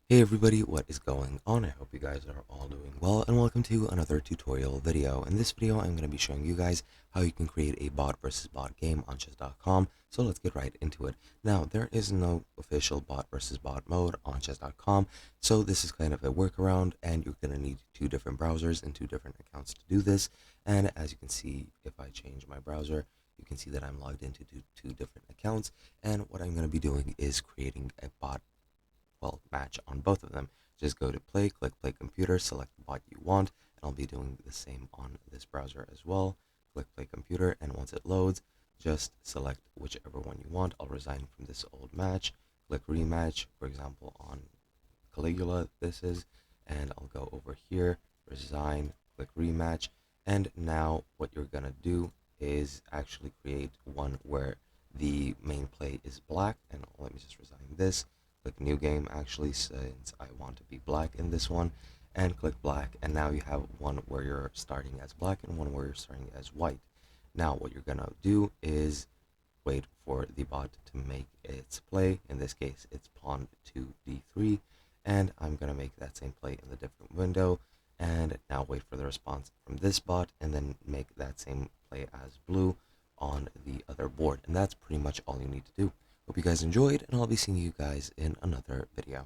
Hey everybody, what is going on? I hope you guys are all doing well, and welcome to another tutorial video. In this video, I'm going to be showing you guys how you can create a bot versus bot game on chess.com. So let's get right into it. Now, there is no official bot versus bot mode on chess.com, so this is kind of a workaround, and you're going to need two different browsers and two different accounts to do this. And as you can see, if I change my browser, you can see that I'm logged into two different accounts, and what I'm going to be doing is creating a bot match on both of them. Just go to play, click play computer, select the bot you want, and I'll be doing the same on this browser as well. Click play computer, and once it loads, just select whichever one you want. I'll resign from this old match, click rematch, for example on Caligula this is, and I'll go over here, resign, click rematch, and now what you're gonna do is actually create one where the main play is black, and let me just resign this, click new game actually since I want to be black in this one, and click black, and now you have one where you're starting as black and one where you're starting as white. Now what you're gonna do is wait for the bot to make its play. In this case, it's pawn to d3, and I'm gonna make that same play in the different window, and now wait for the response from this bot, and then make that same play as blue on the other board. And that's pretty much all you need to do. Hope you guys enjoyed, and I'll be seeing you guys in another video.